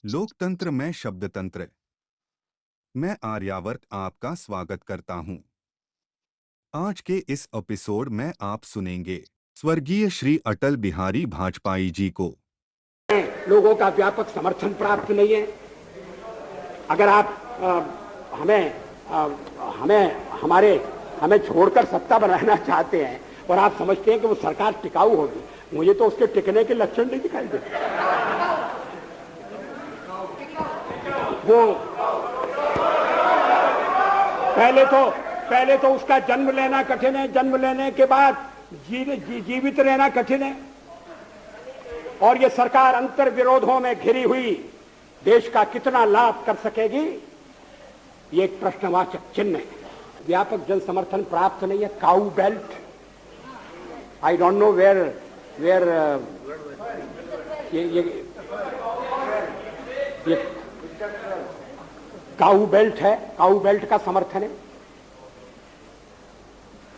लोकतंत्र में शब्दतंत्र। मैं आर्यावर्त आपका स्वागत करता हूं। आज के इस एपिसोड में आप सुनेंगे स्वर्गीय श्री अटल बिहारी वाजपेयी जी को। लोगों का व्यापक समर्थन प्राप्त नहीं है। अगर आप हमें हमें छोड़कर सत्ता बनाना चाहते हैं और आप समझते हैं कि वो सरकार टिकाऊ होगी, मुझे तो उसके टिकने के लक्षण नहीं दिखाई देते। वो पहले तो उसका जन्म लेना कठिन है, जन्म लेने के बाद जीवित रहना कठिन है, और ये सरकार अंतर विरोधों में घिरी हुई देश का कितना लाभ कर सकेगी, ये एक प्रश्नवाचक चिन्ह है। व्यापक जन समर्थन प्राप्त नहीं है। Cow belt, I don't know where ये काऊ बेल्ट है, काऊ बेल्ट का समर्थन है।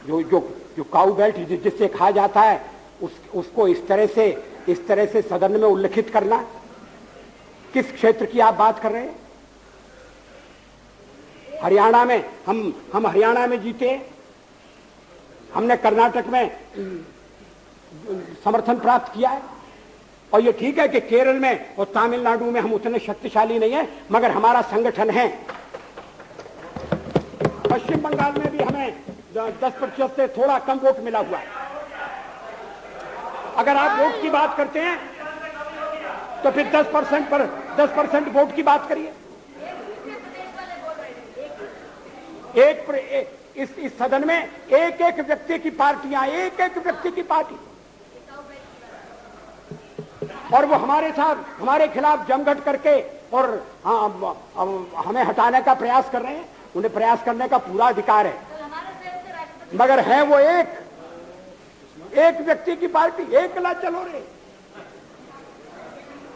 जो काऊ बेल्ट जिससे कहा जाता है उसको इस तरह से सदन में उल्लेखित करना। किस क्षेत्र की आप बात कर रहे हैं? हरियाणा में हम हरियाणा में जीते, हमने कर्नाटक में समर्थन प्राप्त किया है, और ये ठीक है कि केरल में और तमिलनाडु में हम उतने शक्तिशाली नहीं है, मगर हमारा संगठन है। पश्चिम बंगाल में भी हमें 10% से थोड़ा कम वोट मिला हुआ है। अगर आप वोट की बात करते हैं तो फिर 10% वोट की बात करिए। इस सदन में एक एक व्यक्ति की पार्टियां, एक एक व्यक्ति की पार्टी, और वो हमारे खिलाफ जमघट करके और हमें हटाने का प्रयास कर रहे हैं। उन्हें प्रयास करने का पूरा अधिकार है, मगर है वो एक व्यक्ति की पार्टी। एकला चलो रे,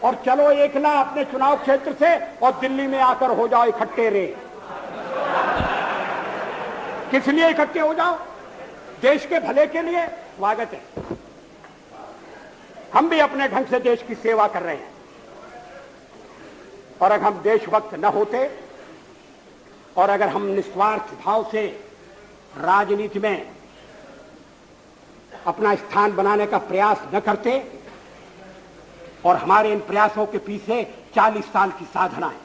और चलो एकला अपने चुनाव क्षेत्र से, और दिल्ली में आकर हो जाओ इकट्ठे रे। किस लिए इकट्ठे हो जाओ? देश के भले के लिए। स्वागत है, हम भी अपने ढंग से देश की सेवा कर रहे हैं, और अगर हम देशभक्त न होते और अगर हम निस्वार्थ भाव से राजनीति में अपना स्थान बनाने का प्रयास न करते, और हमारे इन प्रयासों के पीछे 40 साल की साधना है।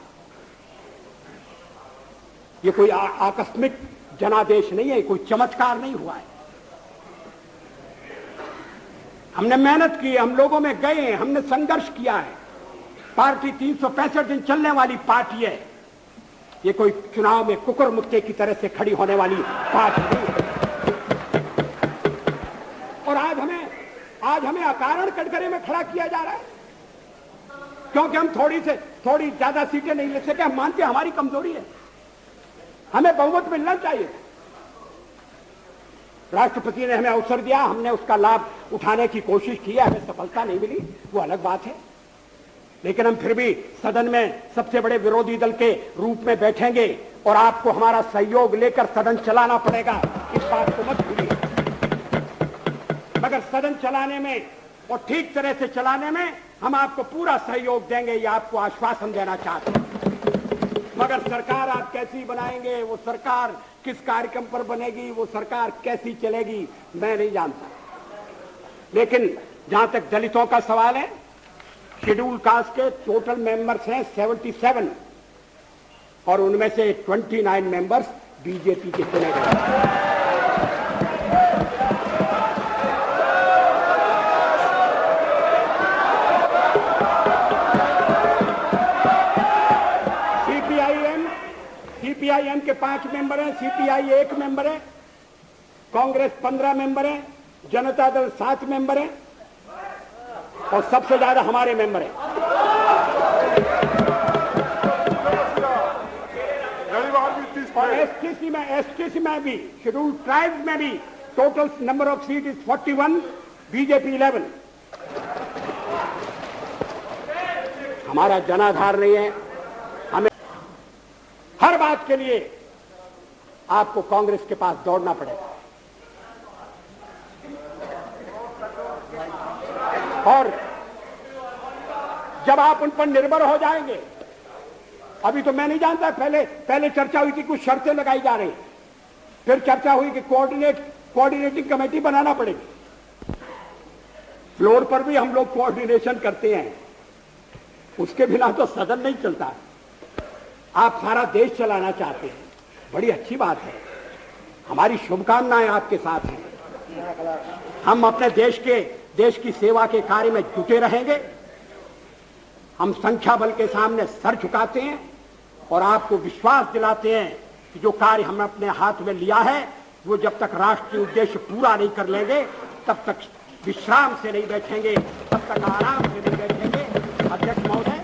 ये कोई आकस्मिक जनादेश नहीं है, कोई चमत्कार नहीं हुआ है। हमने मेहनत की, हम लोगों में गए, हमने संघर्ष किया है। पार्टी 365 दिन चलने वाली पार्टी है। ये कोई चुनाव में कुकुर मुक्के की तरह से खड़ी होने वाली पार्टी नहीं है। और आज हमें अकारण कटघरे में खड़ा किया जा रहा है, क्योंकि हम थोड़ी ज्यादा सीटें नहीं ले सके। हम मानते हैं हमारी कमजोरी है, हमें बहुमत मिलना चाहिए। राष्ट्रपति ने हमें अवसर दिया, हमने उसका लाभ उठाने की कोशिश की है, हमें सफलता नहीं मिली, वो अलग बात है। लेकिन हम फिर भी सदन में सबसे बड़े विरोधी दल के रूप में बैठेंगे, और आपको हमारा सहयोग लेकर सदन चलाना पड़ेगा, इस बात को मत भूलिए। मगर सदन चलाने में और ठीक तरह से चलाने में हम आपको पूरा सहयोग देंगे, ये आपको आश्वासन देना चाहते हैं। मगर सरकार आप कैसी बनाएंगे, वो सरकार किस कार्यक्रम पर बनेगी, वो सरकार कैसी चलेगी, मैं नहीं जानता। लेकिन जहां तक दलितों का सवाल है, शेड्यूल कास्ट के टोटल मेंबर्स हैं 77, और उनमें से 29 मेंबर्स बीजेपी के चुने गए। सीपीआईएम के 5 मेंबर हैं, सीपीआई 1 मेंबर है, कांग्रेस 15 मेंबर है, जनता दल 7 मेंबर है, और सबसे ज्यादा हमारे मेंबर हैं। और एसटीसी में भी, शेड्यूल ट्राइब्स में भी total number of seat is 41, BJP 11। हमारा जनाधार नहीं है। हमें हर बात के लिए आपको कांग्रेस के पास दौड़ना पड़ेगा, और जब आप उन पर निर्भर हो जाएंगे। अभी तो मैं नहीं जानता, पहले चर्चा हुई थी, कुछ शर्तें लगाई जा रही, फिर चर्चा हुई कि कोऑर्डिनेटिंग कमेटी बनाना पड़ेगी। फ्लोर पर भी हम लोग कोऑर्डिनेशन करते हैं, उसके बिना तो सदन नहीं चलता। आप सारा देश चलाना चाहते हैं, बड़ी अच्छी बात है, हमारी शुभकामनाएं आपके साथ हैं। हम अपने देश की सेवा के कार्य में जुटे रहेंगे। हम संख्या बल के सामने सर झुकाते हैं और आपको विश्वास दिलाते हैं कि जो कार्य हमने अपने हाथ में लिया है वो जब तक राष्ट्रीय उद्देश्य पूरा नहीं कर लेंगे तब तक विश्राम से नहीं बैठेंगे, तब तक आराम से नहीं बैठेंगे। अध्यक्ष महोदय,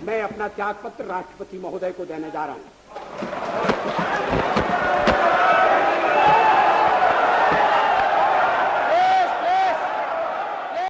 मैं अपना त्यागपत्र राष्ट्रपति महोदय को देने जा रहा हूं।